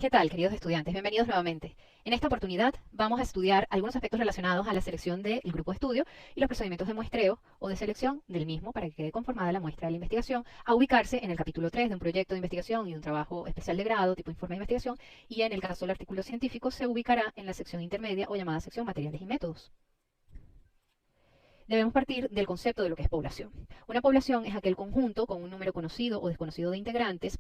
¿Qué tal, queridos estudiantes? Bienvenidos nuevamente. En esta oportunidad vamos a estudiar algunos aspectos relacionados a la selección del grupo de estudio y los procedimientos de muestreo o de selección del mismo para que quede conformada la muestra de la investigación, a ubicarse en el capítulo 3 de un proyecto de investigación y un trabajo especial de grado tipo informe de investigación, y en el caso del artículo científico se ubicará en la sección intermedia o llamada sección materiales y métodos. Debemos partir del concepto de lo que es población. Una población es aquel conjunto con un número conocido o desconocido de integrantes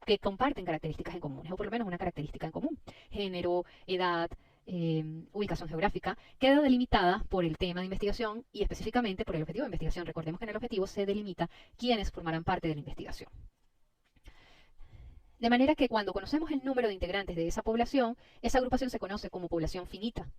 que comparten características en comunes, o por lo menos una característica en común: género, edad, ubicación geográfica. Queda delimitada por el tema de investigación y específicamente por el objetivo de investigación. Recordemos que en el objetivo se delimita quiénes formarán parte de la investigación. De manera que cuando conocemos el número de integrantes de esa población, esa agrupación se conoce como población finita.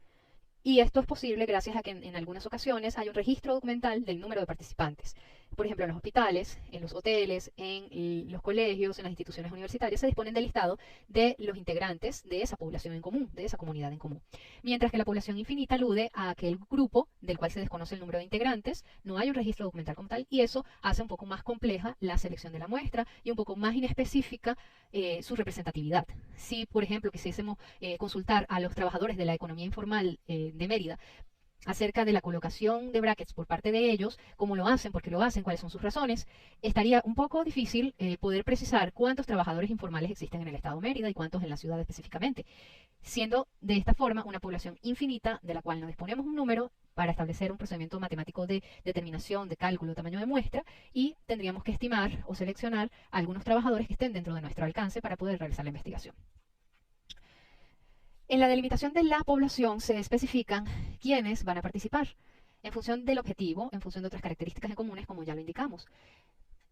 Y esto es posible gracias a que en algunas ocasiones hay un registro documental del número de participantes. Por ejemplo, en los hospitales, en los hoteles, en los colegios, en las instituciones universitarias se disponen del listado de los integrantes de esa población en común, de esa comunidad en común. Mientras que la población infinita alude a aquel grupo del cual se desconoce el número de integrantes, no hay un registro documental como tal, y eso hace un poco más compleja la selección de la muestra y un poco más inespecífica su representatividad. Si, por ejemplo, quisiésemos consultar a los trabajadores de la economía informal de Mérida acerca de la colocación de brackets por parte de ellos, cómo lo hacen, por qué lo hacen, cuáles son sus razones, estaría un poco difícil poder precisar cuántos trabajadores informales existen en el estado Mérida y cuántos en la ciudad específicamente, siendo de esta forma una población infinita de la cual no disponemos un número para establecer un procedimiento matemático de determinación, de cálculo, tamaño de muestra, y tendríamos que estimar o seleccionar a algunos trabajadores que estén dentro de nuestro alcance para poder realizar la investigación. En la delimitación de la población se especifican quiénes van a participar en función del objetivo, en función de otras características en comunes, como ya lo indicamos.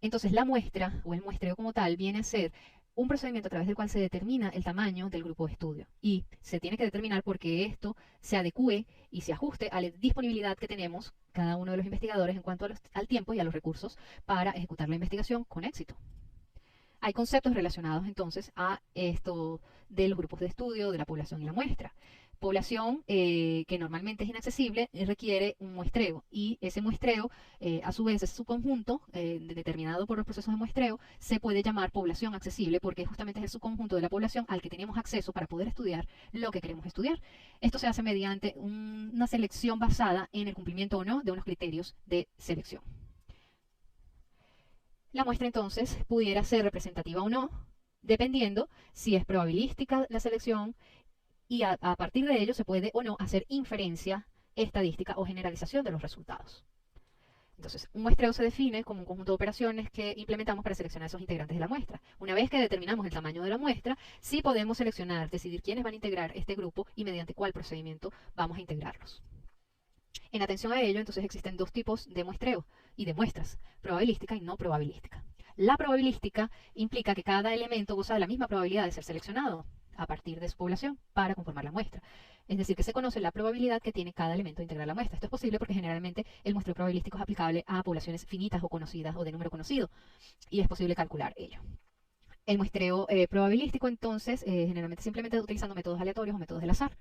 Entonces, la muestra o el muestreo como tal viene a ser un procedimiento a través del cual se determina el tamaño del grupo de estudio. Y se tiene que determinar porque esto se adecue y se ajuste a la disponibilidad que tenemos cada uno de los investigadores en cuanto al tiempo y a los recursos para ejecutar la investigación con éxito. Hay conceptos relacionados entonces a esto de los grupos de estudio, de la población y la muestra. Población que normalmente es inaccesible requiere un muestreo, y ese muestreo, a su vez, ese subconjunto determinado por los procesos de muestreo, se puede llamar población accesible porque justamente es el subconjunto de la población al que tenemos acceso para poder estudiar lo que queremos estudiar. Esto se hace mediante una selección basada en el cumplimiento o no de unos criterios de selección. La muestra entonces pudiera ser representativa o no, dependiendo si es probabilística la selección, y a partir de ello se puede o no hacer inferencia estadística o generalización de los resultados. Entonces, un muestreo se define como un conjunto de operaciones que implementamos para seleccionar esos integrantes de la muestra. Una vez que determinamos el tamaño de la muestra, sí podemos seleccionar, decidir quiénes van a integrar este grupo y mediante cuál procedimiento vamos a integrarlos. En atención a ello, entonces existen dos tipos de muestreo y de muestras: probabilística y no probabilística. La probabilística implica que cada elemento goza de la misma probabilidad de ser seleccionado a partir de su población para conformar la muestra. Es decir, que se conoce la probabilidad que tiene cada elemento de integrar la muestra. Esto es posible porque generalmente el muestreo probabilístico es aplicable a poblaciones finitas o conocidas o de número conocido, y es posible calcular ello. El muestreo probabilístico, entonces, generalmente se implementa utilizando métodos aleatorios o métodos del azar.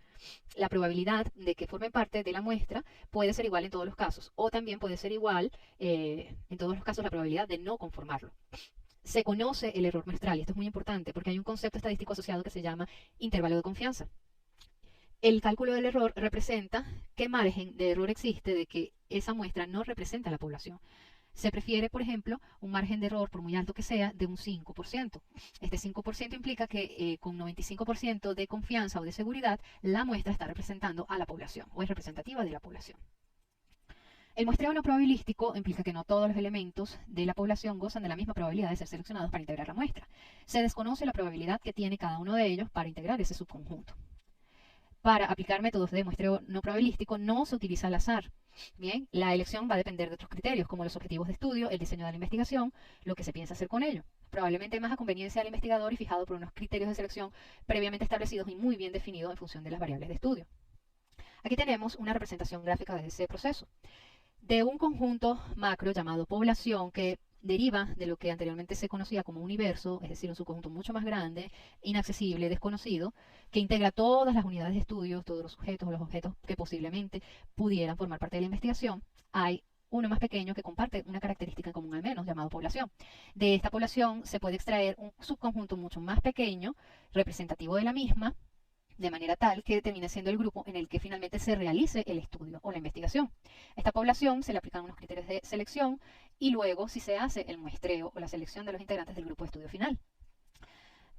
La probabilidad de que forme parte de la muestra puede ser igual en todos los casos, o también puede ser igual, en todos los casos, la probabilidad de no conformarlo. Se conoce el error muestral, y esto es muy importante porque hay un concepto estadístico asociado que se llama intervalo de confianza. El cálculo del error representa qué margen de error existe de que esa muestra no representa a la población. Se prefiere, por ejemplo, un margen de error, por muy alto que sea, de un 5%. Este 5% implica que con 95% de confianza o de seguridad, la muestra está representando a la población o es representativa de la población. El muestreo no probabilístico implica que no todos los elementos de la población gozan de la misma probabilidad de ser seleccionados para integrar la muestra. Se desconoce la probabilidad que tiene cada uno de ellos para integrar ese subconjunto. Para aplicar métodos de muestreo no probabilístico no se utiliza el azar. Bien, la elección va a depender de otros criterios, como los objetivos de estudio, el diseño de la investigación, lo que se piensa hacer con ello. Probablemente más a conveniencia del investigador y fijado por unos criterios de selección previamente establecidos y muy bien definidos en función de las variables de estudio. Aquí tenemos una representación gráfica de ese proceso. De un conjunto macro llamado población, que deriva de lo que anteriormente se conocía como universo, es decir, un subconjunto mucho más grande, inaccesible, desconocido, que integra todas las unidades de estudio, todos los sujetos o los objetos que posiblemente pudieran formar parte de la investigación. Hay uno más pequeño que comparte una característica en común al menos, llamado población. De esta población se puede extraer un subconjunto mucho más pequeño, representativo de la misma, de manera tal que termine siendo el grupo en el que finalmente se realice el estudio o la investigación. A esta población se le aplican unos criterios de selección y luego si se hace el muestreo o la selección de los integrantes del grupo de estudio final.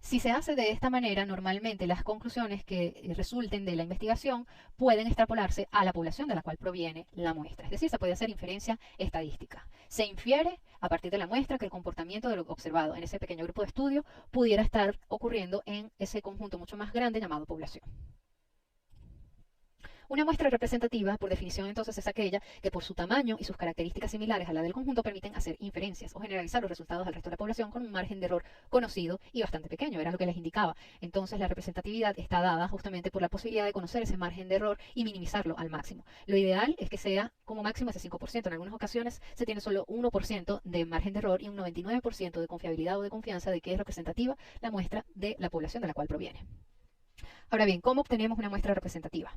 Si se hace de esta manera, normalmente las conclusiones que resulten de la investigación pueden extrapolarse a la población de la cual proviene la muestra. Es decir, se puede hacer inferencia estadística. Se infiere a partir de la muestra que el comportamiento de lo observado en ese pequeño grupo de estudio pudiera estar ocurriendo en ese conjunto mucho más grande llamado población. Una muestra representativa, por definición entonces, es aquella que por su tamaño y sus características similares a la del conjunto permiten hacer inferencias o generalizar los resultados al resto de la población con un margen de error conocido y bastante pequeño, era lo que les indicaba. Entonces la representatividad está dada justamente por la posibilidad de conocer ese margen de error y minimizarlo al máximo. Lo ideal es que sea como máximo ese 5%, en algunas ocasiones se tiene solo 1% de margen de error y un 99% de confiabilidad o de confianza de que es representativa la muestra de la población de la cual proviene. Ahora bien, ¿cómo obtenemos una muestra representativa?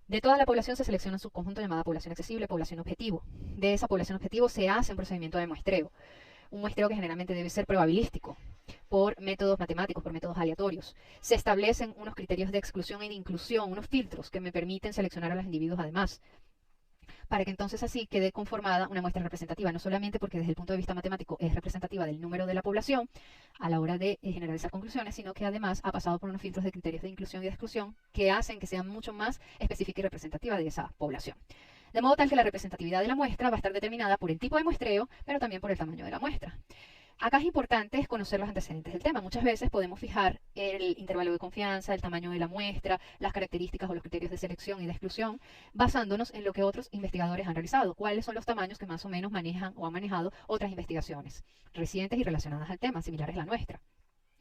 De toda la población se selecciona un subconjunto llamada población accesible, población objetivo. De esa población objetivo se hace un procedimiento de muestreo. Un muestreo que generalmente debe ser probabilístico, por métodos matemáticos, por métodos aleatorios. Se establecen unos criterios de exclusión y de inclusión, unos filtros que me permiten seleccionar a los individuos además, para que entonces así quede conformada una muestra representativa, no solamente porque desde el punto de vista matemático es representativa del número de la población a la hora de generalizar conclusiones, sino que además ha pasado por unos filtros de criterios de inclusión y de exclusión que hacen que sea mucho más específica y representativa de esa población. De modo tal que la representatividad de la muestra va a estar determinada por el tipo de muestreo, pero también por el tamaño de la muestra. Acá es importante conocer los antecedentes del tema. Muchas veces podemos fijar el intervalo de confianza, el tamaño de la muestra, las características o los criterios de selección y de exclusión, basándonos en lo que otros investigadores han realizado, cuáles son los tamaños que más o menos manejan o han manejado otras investigaciones recientes y relacionadas al tema, similares a la nuestra.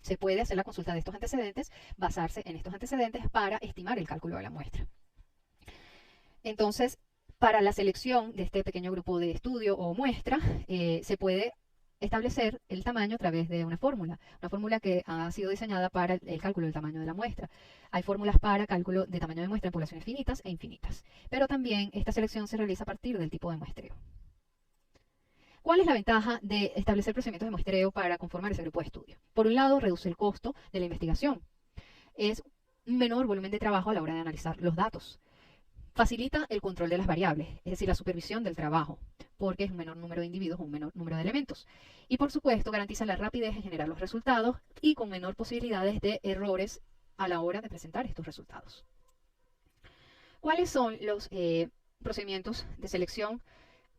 Se puede hacer la consulta de estos antecedentes, basarse en estos antecedentes para estimar el cálculo de la muestra. Entonces, para la selección de este pequeño grupo de estudio o muestra, se puede establecer el tamaño a través de una fórmula que ha sido diseñada para el cálculo del tamaño de la muestra. Hay fórmulas para cálculo de tamaño de muestra en poblaciones finitas e infinitas, pero también esta selección se realiza a partir del tipo de muestreo. ¿Cuál es la ventaja de establecer procedimientos de muestreo para conformar ese grupo de estudio? Por un lado, reduce el costo de la investigación. Es un menor volumen de trabajo a la hora de analizar los datos. Facilita el control de las variables, es decir, la supervisión del trabajo, porque es un menor número de individuos, un menor número de elementos. Y por supuesto, garantiza la rapidez en generar los resultados y con menor posibilidades de errores a la hora de presentar estos resultados. ¿Cuáles son los procedimientos de selección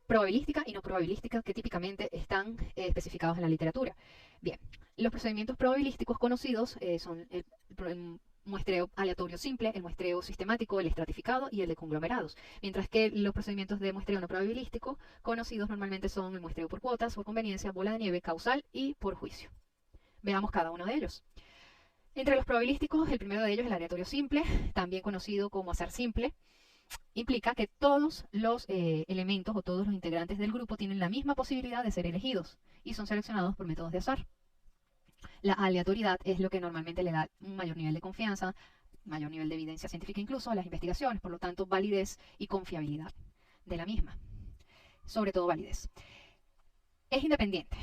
probabilística y no probabilística que típicamente están especificados en la literatura? Bien, los procedimientos probabilísticos conocidos son el muestreo aleatorio simple, el muestreo sistemático, el estratificado y el de conglomerados. Mientras que los procedimientos de muestreo no probabilístico conocidos normalmente son el muestreo por cuotas, por conveniencia, bola de nieve, causal y por juicio. Veamos cada uno de ellos. Entre los probabilísticos, el primero de ellos es el aleatorio simple, también conocido como azar simple. Implica que todos los elementos o todos los integrantes del grupo tienen la misma posibilidad de ser elegidos y son seleccionados por métodos de azar. La aleatoriedad es lo que normalmente le da un mayor nivel de confianza, mayor nivel de evidencia científica incluso a las investigaciones, por lo tanto validez y confiabilidad de la misma, sobre todo validez. Es independiente.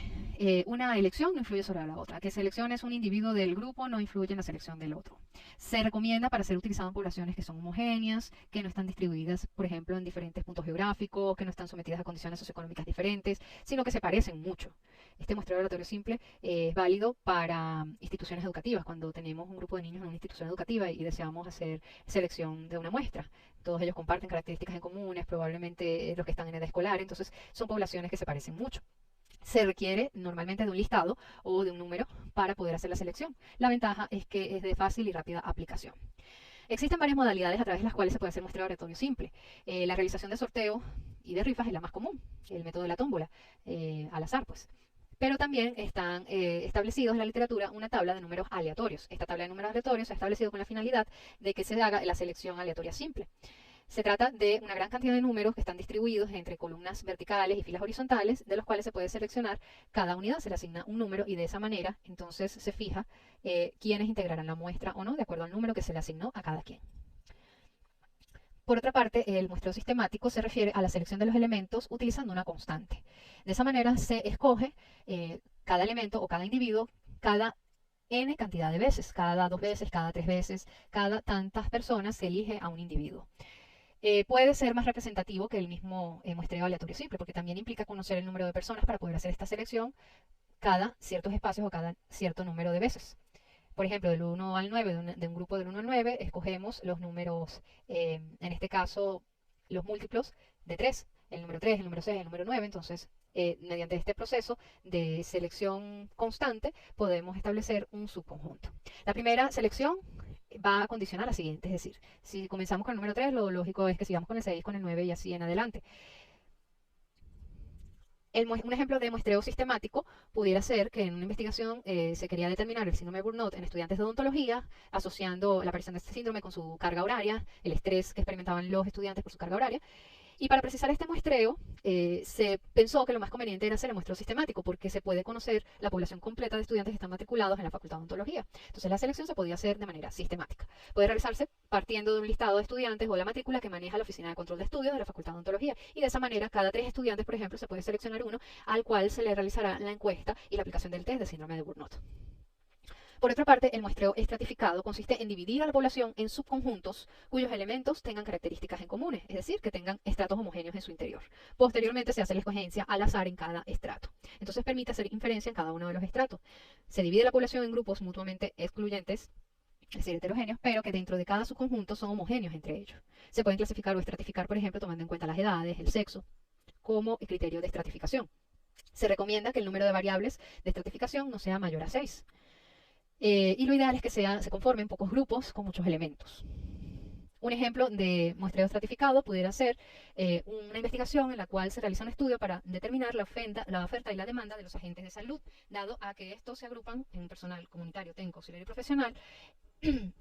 Una elección no influye sobre la otra. Que selecciones un individuo del grupo no influye en la selección del otro. Se recomienda para ser utilizado en poblaciones que son homogéneas, que no están distribuidas, por ejemplo, en diferentes puntos geográficos, que no están sometidas a condiciones socioeconómicas diferentes, sino que se parecen mucho. Este muestreo aleatorio simple es válido para instituciones educativas, cuando tenemos un grupo de niños en una institución educativa y deseamos hacer selección de una muestra. Todos ellos comparten características en comunes, probablemente los que están en edad escolar, entonces son poblaciones que se parecen mucho. Se requiere normalmente de un listado o de un número para poder hacer la selección. La ventaja es que es de fácil y rápida aplicación. Existen varias modalidades a través de las cuales se puede hacer muestreo aleatorio simple. La realización de sorteo y de rifas es la más común, el método de la tómbola, al azar pues. Pero también están establecidos en la literatura una tabla de números aleatorios. Esta tabla de números aleatorios se ha establecido con la finalidad de que se haga la selección aleatoria simple. Se trata de una gran cantidad de números que están distribuidos entre columnas verticales y filas horizontales, de los cuales se puede seleccionar cada unidad, se le asigna un número y de esa manera entonces se fija quiénes integrarán la muestra o no, de acuerdo al número que se le asignó a cada quien. Por otra parte, el muestreo sistemático se refiere a la selección de los elementos utilizando una constante. De esa manera se escoge cada elemento o cada individuo cada n cantidad de veces, cada 2 veces, cada 3 veces, cada tantas personas se elige a un individuo. Puede ser más representativo que el mismo muestreo aleatorio simple, porque también implica conocer el número de personas para poder hacer esta selección cada ciertos espacios o cada cierto número de veces. Por ejemplo, del 1 al 9, de un grupo del 1 al 9, escogemos los números, en este caso, los múltiplos de 3, el número 3, el número 6, el número 9. Entonces, mediante este proceso de selección constante, podemos establecer un subconjunto. La primera selección va a condicionar a la siguiente, es decir, si comenzamos con el número 3, lo lógico es que sigamos con el 6, con el 9 y así en adelante. Un ejemplo de muestreo sistemático pudiera ser que en una investigación se quería determinar el síndrome de burnout en estudiantes de odontología, asociando la aparición de este síndrome con su carga horaria, el estrés que experimentaban los estudiantes por su carga horaria. Y para precisar este muestreo, se pensó que lo más conveniente era hacer el muestreo sistemático, porque se puede conocer la población completa de estudiantes que están matriculados en la Facultad de Odontología. Entonces la selección se podía hacer de manera sistemática. Puede realizarse partiendo de un listado de estudiantes o la matrícula que maneja la Oficina de Control de Estudios de la Facultad de Odontología. Y de esa manera, cada 3 estudiantes, por ejemplo, se puede seleccionar uno al cual se le realizará la encuesta y la aplicación del test de síndrome de burnout. Por otra parte, el muestreo estratificado consiste en dividir a la población en subconjuntos cuyos elementos tengan características en comunes, es decir, que tengan estratos homogéneos en su interior. Posteriormente se hace la escogencia al azar en cada estrato. Entonces permite hacer inferencia en cada uno de los estratos. Se divide la población en grupos mutuamente excluyentes, es decir, heterogéneos, pero que dentro de cada subconjunto son homogéneos entre ellos. Se pueden clasificar o estratificar, por ejemplo, tomando en cuenta las edades, el sexo, como criterio de estratificación. Se recomienda que el número de variables de estratificación no sea mayor a 6. Y lo ideal es que se conformen pocos grupos con muchos elementos. Un ejemplo de muestreo estratificado pudiera ser una investigación en la cual se realiza un estudio para determinar la oferta y la demanda de los agentes de salud, dado a que estos se agrupan en personal comunitario, técnico, auxiliar y profesional.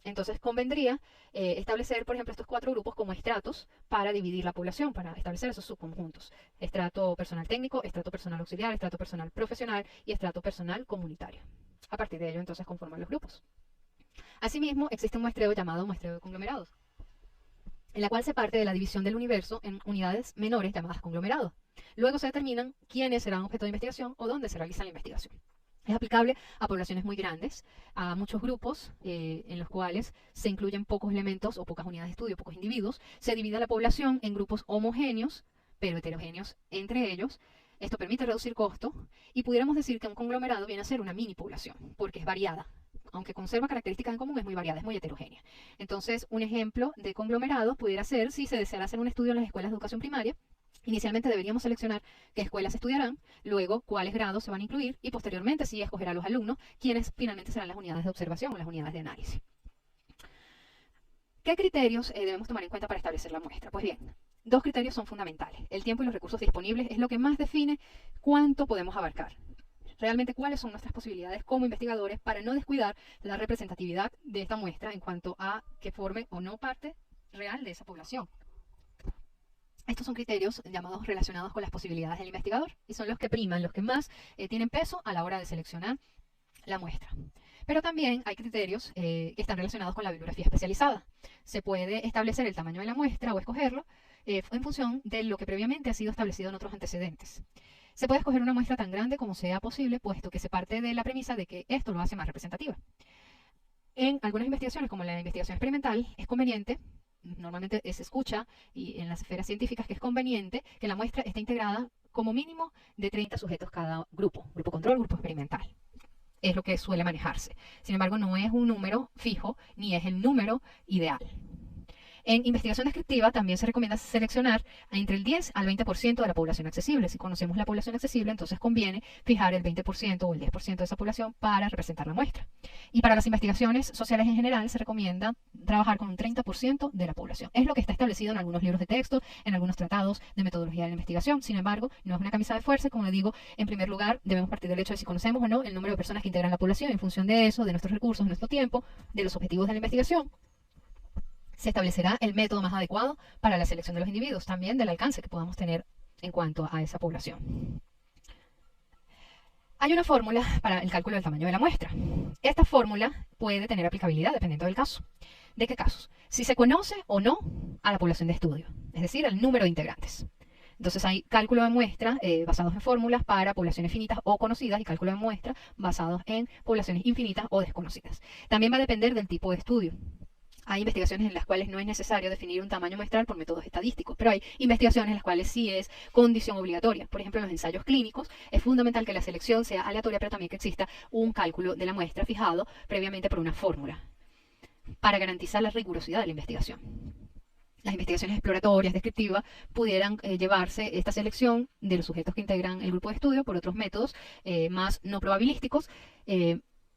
Entonces convendría establecer, por ejemplo, estos 4 grupos como estratos para dividir la población, para establecer esos subconjuntos. Estrato personal técnico, estrato personal auxiliar, estrato personal profesional y estrato personal comunitario. A partir de ello, entonces, conforman los grupos. Asimismo, existe un muestreo llamado muestreo de conglomerados, en la cual se parte de la división del universo en unidades menores llamadas conglomerados. Luego se determinan quiénes serán objeto de investigación o dónde se realiza la investigación. Es aplicable a poblaciones muy grandes, a muchos grupos en los cuales se incluyen pocos elementos o pocas unidades de estudio, pocos individuos. Se divide a la población en grupos homogéneos, pero heterogéneos entre ellos. Esto permite reducir costo y pudiéramos decir que un conglomerado viene a ser una mini población, porque es variada. Aunque conserva características en común, es muy variada, es muy heterogénea. Entonces, un ejemplo de conglomerado pudiera ser si se deseara hacer un estudio en las escuelas de educación primaria. Inicialmente deberíamos seleccionar qué escuelas estudiarán, luego cuáles grados se van a incluir y posteriormente sí escoger a los alumnos, quienes finalmente serán las unidades de observación o las unidades de análisis. ¿Qué criterios debemos tomar en cuenta para establecer la muestra? Pues bien, 2 criterios son fundamentales. El tiempo y los recursos disponibles es lo que más define cuánto podemos abarcar. Realmente, cuáles son nuestras posibilidades como investigadores para no descuidar la representatividad de esta muestra en cuanto a que forme o no parte real de esa población. Estos son criterios llamados relacionados con las posibilidades del investigador y son los que priman, los que más tienen peso a la hora de seleccionar la muestra. Pero también hay criterios que están relacionados con la bibliografía especializada. Se puede establecer el tamaño de la muestra o escogerlo en función de lo que previamente ha sido establecido en otros antecedentes. Se puede escoger una muestra tan grande como sea posible, puesto que se parte de la premisa de que esto lo hace más representativa. En algunas investigaciones, como la investigación experimental, es conveniente, normalmente se escucha y en las esferas científicas, que es conveniente que la muestra esté integrada como mínimo de 30 sujetos cada grupo, grupo control, grupo experimental. Es lo que suele manejarse. Sin embargo, no es un número fijo ni es el número ideal. En investigación descriptiva también se recomienda seleccionar entre el 10 al 20% de la población accesible. Si conocemos la población accesible, entonces conviene fijar el 20% o el 10% de esa población para representar la muestra. Y para las investigaciones sociales en general se recomienda trabajar con un 30% de la población. Es lo que está establecido en algunos libros de texto, en algunos tratados de metodología de la investigación. Sin embargo, no es una camisa de fuerza. Como le digo, en primer lugar, debemos partir del hecho de si conocemos o no el número de personas que integran la población. En función de eso, de nuestros recursos, de nuestro tiempo, de los objetivos de la investigación, se establecerá el método más adecuado para la selección de los individuos, también del alcance que podamos tener en cuanto a esa población. Hay una fórmula para el cálculo del tamaño de la muestra. Esta fórmula puede tener aplicabilidad dependiendo del caso. ¿De qué casos? Si se conoce o no a la población de estudio, es decir, al número de integrantes. Entonces hay cálculo de muestra basados en fórmulas para poblaciones finitas o conocidas y cálculo de muestra basados en poblaciones infinitas o desconocidas. También va a depender del tipo de estudio. Hay investigaciones en las cuales no es necesario definir un tamaño muestral por métodos estadísticos, pero hay investigaciones en las cuales sí es condición obligatoria. Por ejemplo, en los ensayos clínicos es fundamental que la selección sea aleatoria, pero también que exista un cálculo de la muestra fijado previamente por una fórmula para garantizar la rigurosidad de la investigación. Las investigaciones exploratorias, descriptivas, pudieran llevarse esta selección de los sujetos que integran el grupo de estudio por otros métodos más no probabilísticos,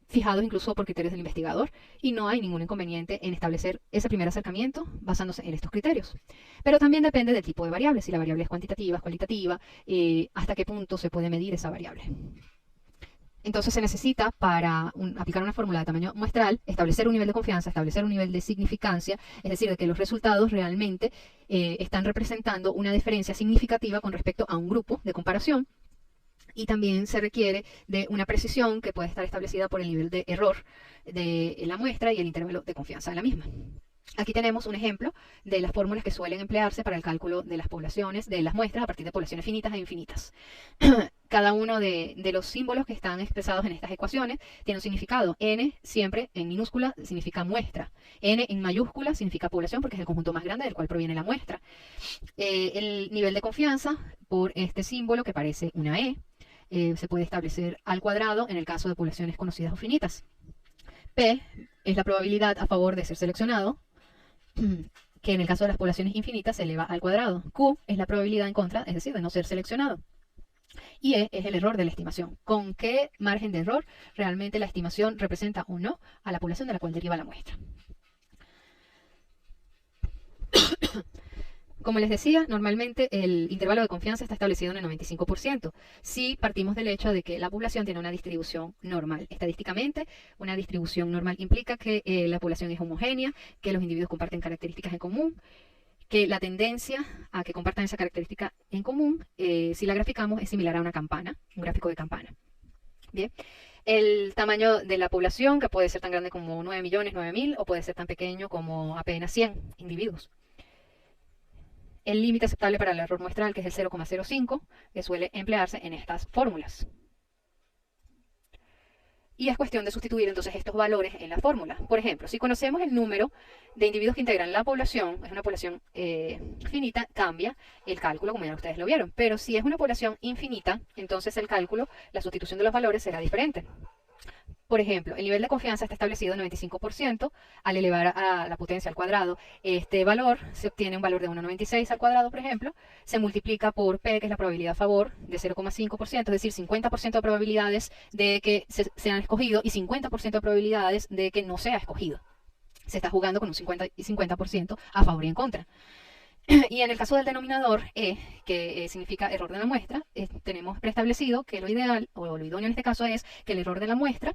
fijados incluso por criterios del investigador, y no hay ningún inconveniente en establecer ese primer acercamiento basándose en estos criterios. Pero también depende del tipo de variable, si la variable es cuantitativa, es cualitativa, hasta qué punto se puede medir esa variable. Entonces se necesita para aplicar una fórmula de tamaño muestral, establecer un nivel de confianza, establecer un nivel de significancia, es decir, de que los resultados realmente están representando una diferencia significativa con respecto a un grupo de comparación. Y también se requiere de una precisión que puede estar establecida por el nivel de error de la muestra y el intervalo de confianza de la misma. Aquí tenemos un ejemplo de las fórmulas que suelen emplearse para el cálculo de las poblaciones, de las muestras a partir de poblaciones finitas e infinitas. Cada uno de los símbolos que están expresados en estas ecuaciones tiene un significado. N siempre en minúscula significa muestra. N en mayúscula significa población porque es el conjunto más grande del cual proviene la muestra. El nivel de confianza por este símbolo que parece una E se puede establecer al cuadrado en el caso de poblaciones conocidas o finitas. P es la probabilidad a favor de ser seleccionado, que en el caso de las poblaciones infinitas se eleva al cuadrado. Q es la probabilidad en contra, es decir, de no ser seleccionado. Y E es el error de la estimación. ¿Con qué margen de error realmente la estimación representa o no a la población de la cual deriva la muestra? Como les decía, normalmente el intervalo de confianza está establecido en el 95%. Si partimos del hecho de que la población tiene una distribución normal. Estadísticamente, una distribución normal implica que la población es homogénea, que los individuos comparten características en común, que la tendencia a que compartan esa característica en común, si la graficamos, es similar a una campana, un gráfico de campana. Bien. El tamaño de la población, que puede ser tan grande como 9 millones, 9.000, o puede ser tan pequeño como apenas 100 individuos. El límite aceptable para el error muestral, que es el 0,05, que suele emplearse en estas fórmulas. Y es cuestión de sustituir entonces estos valores en la fórmula. Por ejemplo, si conocemos el número de individuos que integran la población, es una población finita, cambia el cálculo, como ya ustedes lo vieron. Pero si es una población infinita, entonces el cálculo, la sustitución de los valores será diferente. Por ejemplo, el nivel de confianza está establecido en 95%. Al elevar a la potencia al cuadrado este valor, se obtiene un valor de 1,96 al cuadrado, por ejemplo. Se multiplica por P, que es la probabilidad a favor, de 0,5%, es decir, 50% de probabilidades de que sean escogidos y 50% de probabilidades de que no sea escogido. Se está jugando con un 50 y 50% a favor y en contra. Y en el caso del denominador E, que significa error de la muestra, tenemos preestablecido que lo ideal, o lo idóneo en este caso, es que el error de la muestra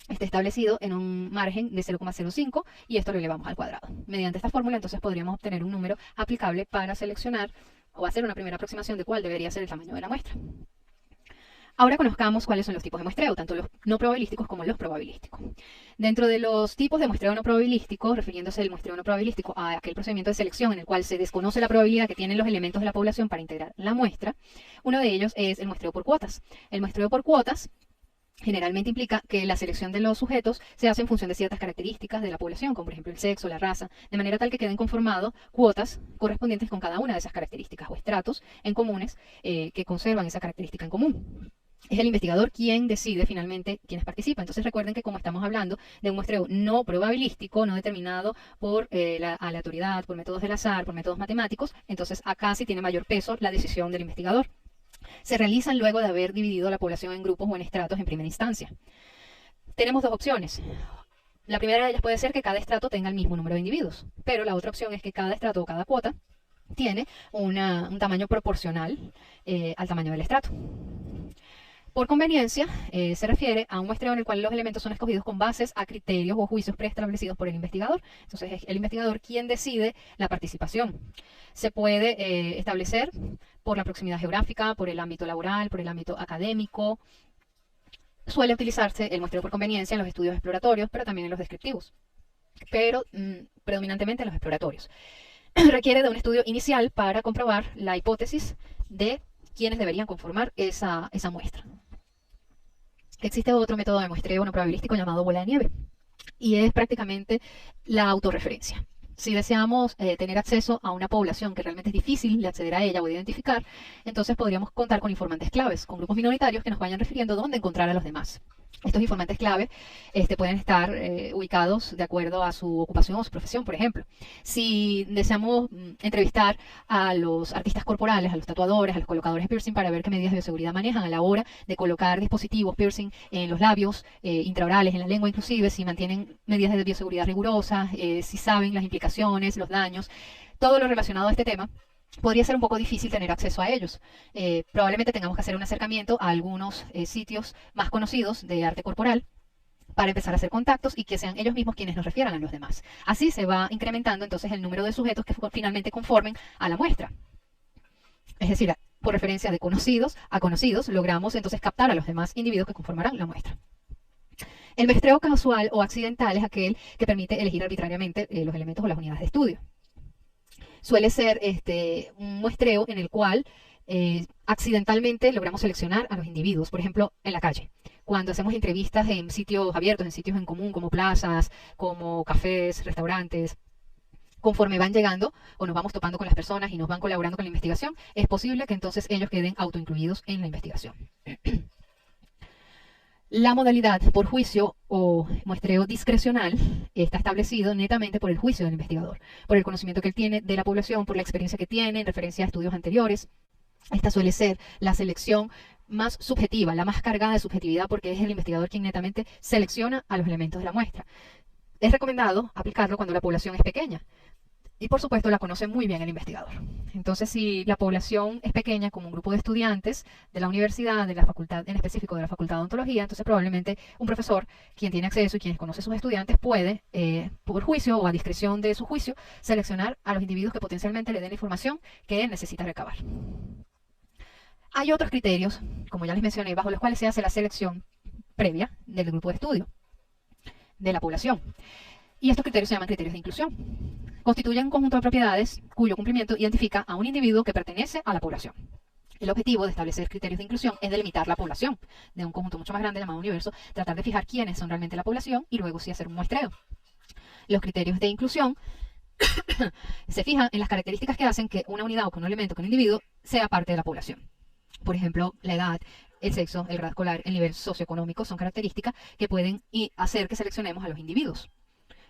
esté establecido en un margen de 0,05 y esto lo elevamos al cuadrado. Mediante esta fórmula entonces podríamos obtener un número aplicable para seleccionar o hacer una primera aproximación de cuál debería ser el tamaño de la muestra. Ahora conozcamos cuáles son los tipos de muestreo, tanto los no probabilísticos como los probabilísticos. Dentro de los tipos de muestreo no probabilístico, refiriéndose el muestreo no probabilístico a aquel procedimiento de selección en el cual se desconoce la probabilidad que tienen los elementos de la población para integrar la muestra, uno de ellos es el muestreo por cuotas. El muestreo por cuotas generalmente implica que la selección de los sujetos se hace en función de ciertas características de la población, como por ejemplo el sexo, la raza, de manera tal que queden conformados cuotas correspondientes con cada una de esas características o estratos en comunes que conservan esa característica en común. Es el investigador quien decide finalmente quiénes participan. Entonces recuerden que como estamos hablando de un muestreo no probabilístico, no determinado por la aleatoriedad, por métodos del azar, por métodos matemáticos, entonces acá sí tiene mayor peso la decisión del investigador. Se realizan luego de haber dividido la población en grupos o en estratos en primera instancia. Tenemos dos opciones. La primera de ellas puede ser que cada estrato tenga el mismo número de individuos, pero la otra opción es que cada estrato o cada cuota tiene un tamaño proporcional al tamaño del estrato. Por conveniencia, se refiere a un muestreo en el cual los elementos son escogidos con bases a criterios o juicios preestablecidos por el investigador. Entonces, es el investigador quien decide la participación. Se puede establecer por la proximidad geográfica, por el ámbito laboral, por el ámbito académico, Suele utilizarse el muestreo por conveniencia en los estudios exploratorios, pero también en los descriptivos, pero predominantemente en los exploratorios. Requiere de un estudio inicial para comprobar la hipótesis de quiénes deberían conformar esa muestra. Existe otro método de muestreo no probabilístico llamado bola de nieve, y es prácticamente la autorreferencia. Si deseamos tener acceso a una población que realmente es difícil de acceder a ella o de identificar, entonces podríamos contar con informantes claves, con grupos minoritarios que nos vayan refiriendo dónde encontrar a los demás. Estos informantes clave pueden estar ubicados de acuerdo a su ocupación o su profesión, por ejemplo. Si deseamos entrevistar a los artistas corporales, a los tatuadores, a los colocadores de piercing para ver qué medidas de bioseguridad manejan a la hora de colocar dispositivos piercing en los labios, intraorales, en la lengua inclusive, si mantienen medidas de bioseguridad rigurosas, si saben las implicaciones, los daños, todo lo relacionado a este tema, podría ser un poco difícil tener acceso a ellos. Probablemente tengamos que hacer un acercamiento a algunos sitios más conocidos de arte corporal para empezar a hacer contactos y que sean ellos mismos quienes nos refieran a los demás. Así se va incrementando entonces el número de sujetos que finalmente conformen a la muestra. Es decir, por referencia de conocidos a conocidos, logramos entonces captar a los demás individuos que conformarán la muestra. El muestreo casual o accidental es aquel que permite elegir arbitrariamente los elementos o las unidades de estudio. Suele ser un muestreo en el cual accidentalmente logramos seleccionar a los individuos, por ejemplo, en la calle. Cuando hacemos entrevistas en sitios abiertos, en sitios en común, como plazas, como cafés, restaurantes, conforme van llegando o nos vamos topando con las personas y nos van colaborando con la investigación, es posible que entonces ellos queden autoincluidos en la investigación. La modalidad por juicio o muestreo discrecional está establecido netamente por el juicio del investigador, por el conocimiento que él tiene de la población, por la experiencia que tiene en referencia a estudios anteriores. Esta suele ser la selección más subjetiva, la más cargada de subjetividad, porque es el investigador quien netamente selecciona a los elementos de la muestra. Es recomendado aplicarlo cuando la población es pequeña. Y por supuesto la conoce muy bien el investigador. Entonces, si la población es pequeña, como un grupo de estudiantes de la universidad, de la facultad, en específico de la Facultad de Odontología, entonces probablemente un profesor, quien tiene acceso y quien conoce a sus estudiantes, puede, por juicio o a discreción de su juicio, seleccionar a los individuos que potencialmente le den la información que él necesita recabar. Hay otros criterios, como ya les mencioné, bajo los cuales se hace la selección previa del grupo de estudio, de la población. Y estos criterios se llaman criterios de inclusión. Constituyen un conjunto de propiedades cuyo cumplimiento identifica a un individuo que pertenece a la población. El objetivo de establecer criterios de inclusión es delimitar la población de un conjunto mucho más grande llamado universo, tratar de fijar quiénes son realmente la población y luego sí hacer un muestreo. Los criterios de inclusión se fijan en las características que hacen que una unidad o que un elemento, que un individuo, sea parte de la población. Por ejemplo, la edad, el sexo, el grado escolar, el nivel socioeconómico son características que pueden hacer que seleccionemos a los individuos.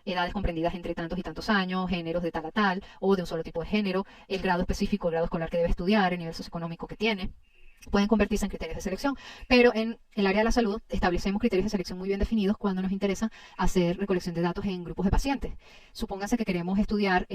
Edades comprendidas entre tantos y tantos años, géneros de tal a tal, o de un solo tipo de género, el grado específico, el grado escolar que debe estudiar, el nivel socioeconómico que tiene, pueden convertirse en criterios de selección. Pero en el área de la salud establecemos criterios de selección muy bien definidos cuando nos interesa hacer recolección de datos en grupos de pacientes. Supónganse que queremos estudiar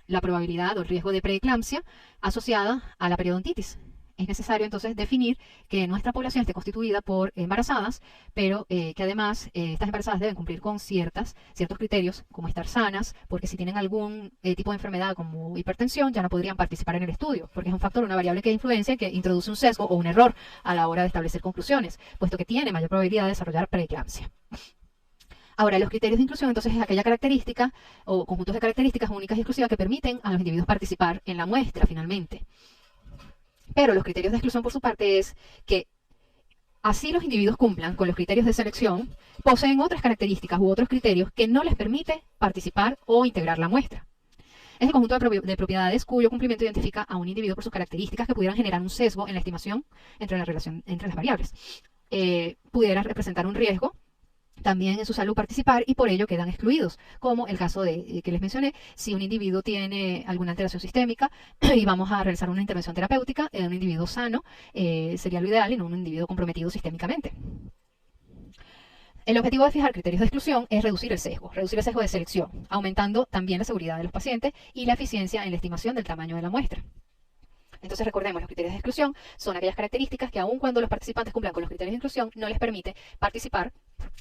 la probabilidad o el riesgo de preeclampsia asociada a la periodontitis. Es necesario entonces definir que nuestra población esté constituida por embarazadas, pero que además estas embarazadas deben cumplir con ciertos criterios, como estar sanas, porque si tienen algún tipo de enfermedad como hipertensión, ya no podrían participar en el estudio, porque es un factor, una variable que influencia, que introduce un sesgo o un error a la hora de establecer conclusiones, puesto que tiene mayor probabilidad de desarrollar preeclampsia. Ahora, los criterios de inclusión, entonces, es aquella característica o conjuntos de características únicas y exclusivas que permiten a los individuos participar en la muestra, finalmente. Pero los criterios de exclusión, por su parte, es que así los individuos cumplan con los criterios de selección, poseen otras características u otros criterios que no les permite participar o integrar la muestra. Es el conjunto de propiedades cuyo cumplimiento identifica a un individuo por sus características que pudieran generar un sesgo en la estimación entre la relación entre las variables. Pudiera representar un riesgo también en su salud participar y por ello quedan excluidos, como el caso que les mencioné, si un individuo tiene alguna alteración sistémica y vamos a realizar una intervención terapéutica en un individuo sano, sería lo ideal y no un individuo comprometido sistémicamente. El objetivo de fijar criterios de exclusión es reducir el sesgo de selección, aumentando también la seguridad de los pacientes y la eficiencia en la estimación del tamaño de la muestra. Entonces recordemos, los criterios de exclusión son aquellas características que aun cuando los participantes cumplan con los criterios de inclusión, no les permite participar,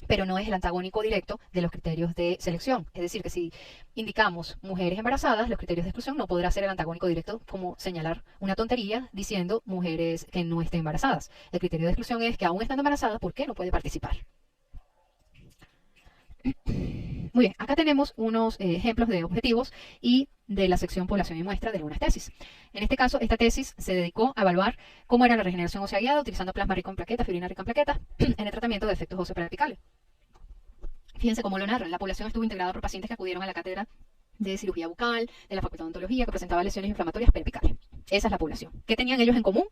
pero no es el antagónico directo de los criterios de selección. Es decir, que si indicamos mujeres embarazadas, los criterios de exclusión no podrá ser el antagónico directo como señalar una tontería diciendo mujeres que no estén embarazadas. El criterio de exclusión es que aún estando embarazadas, ¿por qué no puede participar? Muy bien, acá tenemos unos ejemplos de objetivos y de la sección población y muestra de algunas tesis. En este caso, esta tesis se dedicó a evaluar cómo era la regeneración ósea guiada utilizando plasma rico en plaquetas, fibrina rica en plaquetas, en el tratamiento de efectos óseos predicales. Fíjense cómo lo narran. La población estuvo integrada por pacientes que acudieron a la cátedra de cirugía bucal, de la Facultad de Odontología, que presentaba lesiones inflamatorias peripicales. Esa es la población. ¿Qué tenían ellos en común?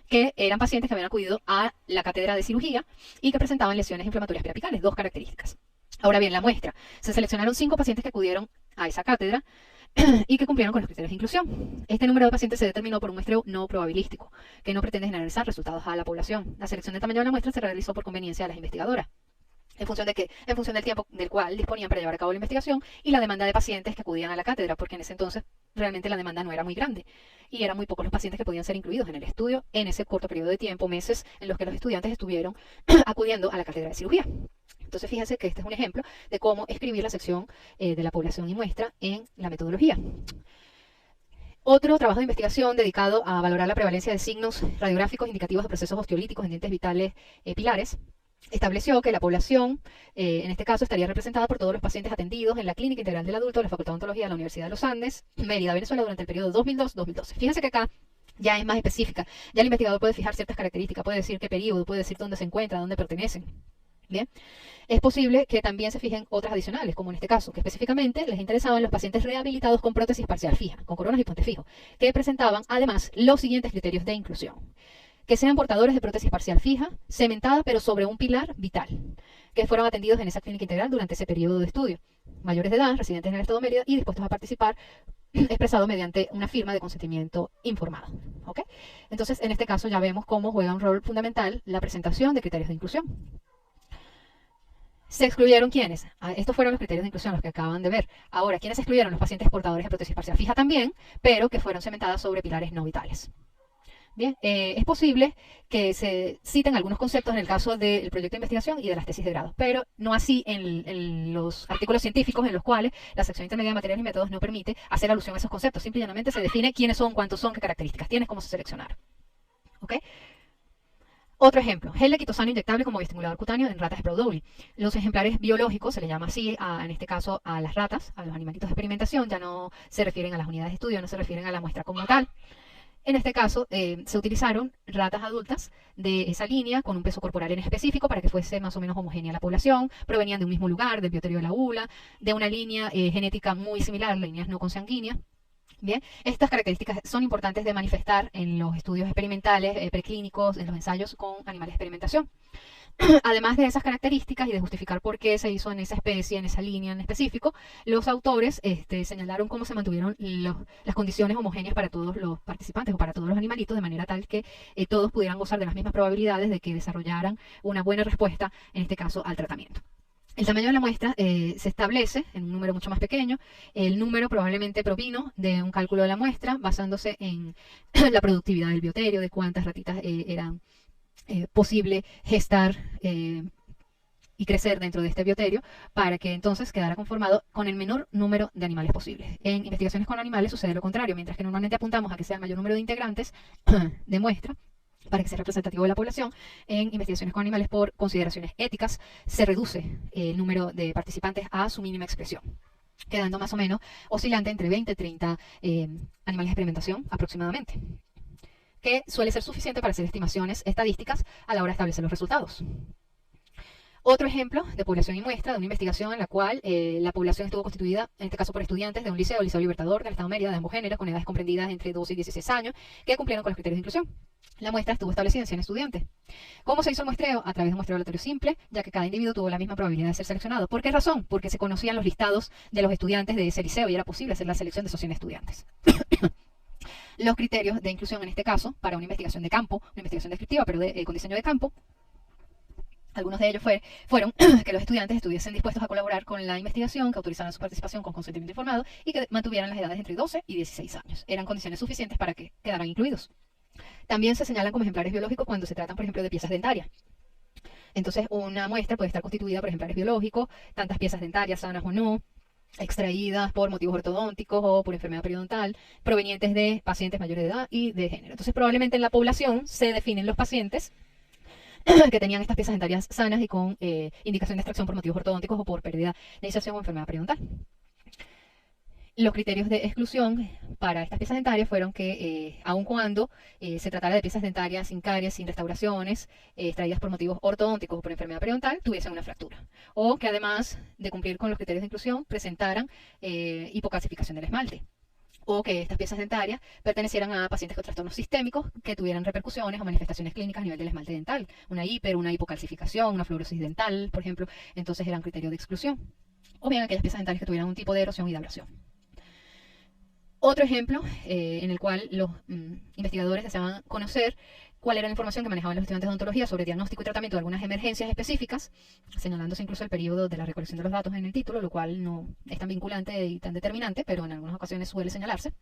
Que eran pacientes que habían acudido a la cátedra de cirugía y que presentaban lesiones inflamatorias peripicales, dos características. Ahora bien, la muestra. Se seleccionaron 5 pacientes que acudieron a esa cátedra y que cumplieron con los criterios de inclusión. Este número de pacientes se determinó por un muestreo no probabilístico, que no pretende generalizar resultados a la población. La selección del tamaño de la muestra se realizó por conveniencia de las investigadoras. ¿En función de qué? En función del tiempo del cual disponían para llevar a cabo la investigación y la demanda de pacientes que acudían a la cátedra, porque en ese entonces realmente la demanda no era muy grande y eran muy pocos los pacientes que podían ser incluidos en el estudio en ese corto periodo de tiempo, meses en los que los estudiantes estuvieron acudiendo a la cátedra de cirugía. Entonces fíjense que este es un ejemplo de cómo escribir la sección de la población y muestra en la metodología. Otro trabajo de investigación dedicado a valorar la prevalencia de signos radiográficos indicativos de procesos osteolíticos en dientes vitales pilares estableció que la población, en este caso, estaría representada por todos los pacientes atendidos en la Clínica Integral del Adulto de la Facultad de Odontología de la Universidad de los Andes, Mérida, Venezuela, durante el periodo 2002-2012. Fíjense que acá ya es más específica. Ya el investigador puede fijar ciertas características, puede decir qué periodo, puede decir dónde se encuentra, dónde pertenecen. Bien, es posible que también se fijen otras adicionales, como en este caso, que específicamente les interesaban los pacientes rehabilitados con prótesis parcial fija, con coronas y puente fijo, que presentaban además los siguientes criterios de inclusión. Que sean portadores de prótesis parcial fija, cementada pero sobre un pilar vital, que fueron atendidos en esa clínica integral durante ese periodo de estudio, mayores de edad, residentes en el estado de Mérida y dispuestos a participar, expresado mediante una firma de consentimiento informado. ¿Ok? Entonces, en este caso ya vemos cómo juega un rol fundamental la presentación de criterios de inclusión. ¿Se excluyeron quiénes? Estos fueron los criterios de inclusión, los que acaban de ver. Ahora, ¿quiénes se excluyeron? Los pacientes portadores de prótesis parcial fija también, pero que fueron cementadas sobre pilares no vitales. Bien, es posible que se citen algunos conceptos en el caso del proyecto de investigación y de las tesis de grado, pero no así en los artículos científicos en los cuales la sección intermedia de materiales y métodos no permite hacer alusión a esos conceptos. Simple y llanamente se define quiénes son, cuántos son, qué características tienen, cómo se seleccionaron. ¿Ok? Otro ejemplo, gel de quitosano inyectable como bioestimulador cutáneo en ratas de Sprague-Dawley. Los ejemplares biológicos, se le llama así, en este caso a las ratas, a los animalitos de experimentación, ya no se refieren a las unidades de estudio, no se refieren a la muestra como tal. En este caso, se utilizaron ratas adultas de esa línea con un peso corporal en específico para que fuese más o menos homogénea la población. Provenían de un mismo lugar, del bioterio de la ula, de una línea genética muy similar, líneas no consanguíneas. Bien, estas características son importantes de manifestar en los estudios experimentales, preclínicos, en los ensayos con animales de experimentación. Además de esas características y de justificar por qué se hizo en esa especie, en esa línea en específico, los autores señalaron cómo se mantuvieron las condiciones homogéneas para todos los participantes o para todos los animalitos, de manera tal que todos pudieran gozar de las mismas probabilidades de que desarrollaran una buena respuesta, en este caso, al tratamiento. El tamaño de la muestra se establece en un número mucho más pequeño. El número probablemente provino de un cálculo de la muestra basándose en la productividad del bioterio, de cuántas ratitas eran posible gestar y crecer dentro de este bioterio para que entonces quedara conformado con el menor número de animales posibles. En investigaciones con animales sucede lo contrario, mientras que normalmente apuntamos a que sea el mayor número de integrantes de muestra, para que sea representativo de la población, en investigaciones con animales por consideraciones éticas se reduce el número de participantes a su mínima expresión, quedando más o menos oscilante entre 20 y 30 animales de experimentación aproximadamente, que suele ser suficiente para hacer estimaciones estadísticas a la hora de establecer los resultados. Otro ejemplo de población y muestra de una investigación en la cual la población estuvo constituida, en este caso por estudiantes de un liceo Libertador del Estado de Mérida, de ambos géneros, con edades comprendidas entre 12 y 16 años, que cumplieron con los criterios de inclusión. La muestra estuvo establecida en 100 estudiantes. ¿Cómo se hizo el muestreo? A través de un muestreo aleatorio simple, ya que cada individuo tuvo la misma probabilidad de ser seleccionado. ¿Por qué razón? Porque se conocían los listados de los estudiantes de ese liceo y era posible hacer la selección de esos 100 estudiantes. Los criterios de inclusión en este caso, para una investigación de campo, una investigación descriptiva, pero con diseño de campo, Algunos de ellos fueron que los estudiantes estuviesen dispuestos a colaborar con la investigación, que autorizaran su participación con consentimiento informado y que mantuvieran las edades entre 12 y 16 años. Eran condiciones suficientes para que quedaran incluidos. También se señalan como ejemplares biológicos cuando se tratan, por ejemplo, de piezas dentarias. Entonces, una muestra puede estar constituida por ejemplares biológicos, tantas piezas dentarias, sanas o no, extraídas por motivos ortodónticos o por enfermedad periodontal, provenientes de pacientes mayores de edad y de género. Entonces, probablemente en la población se definen los pacientes que tenían estas piezas dentarias sanas y con indicación de extracción por motivos ortodónticos o por pérdida de iniciación o enfermedad periodontal. Los criterios de exclusión para estas piezas dentarias fueron que, aun cuando se tratara de piezas dentarias sin caries, sin restauraciones, extraídas por motivos ortodónticos o por enfermedad periodontal, tuviesen una fractura. O que además de cumplir con los criterios de inclusión, presentaran hipocalcificación del esmalte. O que estas piezas dentarias pertenecieran a pacientes con trastornos sistémicos que tuvieran repercusiones o manifestaciones clínicas a nivel del esmalte dental. Una hipocalcificación, una fluorosis dental, por ejemplo, entonces eran criterios de exclusión. O bien aquellas piezas dentarias que tuvieran un tipo de erosión y de abrasión. Otro ejemplo en el cual los investigadores deseaban conocer cuál era la información que manejaban los estudiantes de odontología sobre diagnóstico y tratamiento de algunas emergencias específicas, señalándose incluso el periodo de la recolección de los datos en el título, lo cual no es tan vinculante y tan determinante, pero en algunas ocasiones suele señalarse.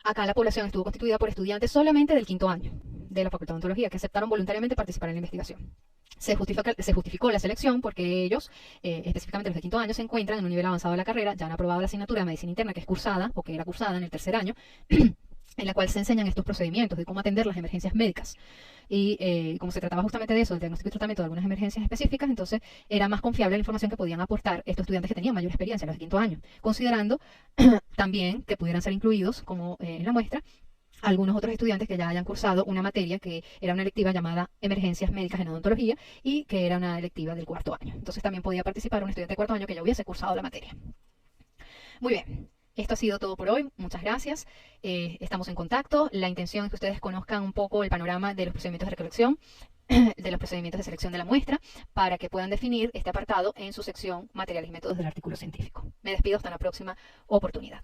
Acá la población estuvo constituida por estudiantes solamente del 5º año de la Facultad de Odontología, que aceptaron voluntariamente participar en la investigación. Se justificó la selección porque ellos, específicamente los de 5º año, se encuentran en un nivel avanzado de la carrera, ya han aprobado la asignatura de medicina interna que es cursada, o que era cursada en el 3er año, en la cual se enseñan estos procedimientos de cómo atender las emergencias médicas. Y como se trataba justamente de eso, del diagnóstico y tratamiento de algunas emergencias específicas, entonces era más confiable la información que podían aportar estos estudiantes que tenían mayor experiencia, los de 5º año, considerando también que pudieran ser incluidos, como en la muestra, algunos otros estudiantes que ya hayan cursado una materia que era una electiva llamada Emergencias Médicas en Odontología y que era una electiva del 4º año. Entonces también podía participar un estudiante de 4º año que ya hubiese cursado la materia. Muy bien. Esto ha sido todo por hoy. Muchas gracias. Estamos en contacto. La intención es que ustedes conozcan un poco el panorama de los procedimientos de recolección, de los procedimientos de selección de la muestra, para que puedan definir este apartado en su sección Materiales y Métodos del Artículo Científico. Me despido hasta la próxima oportunidad.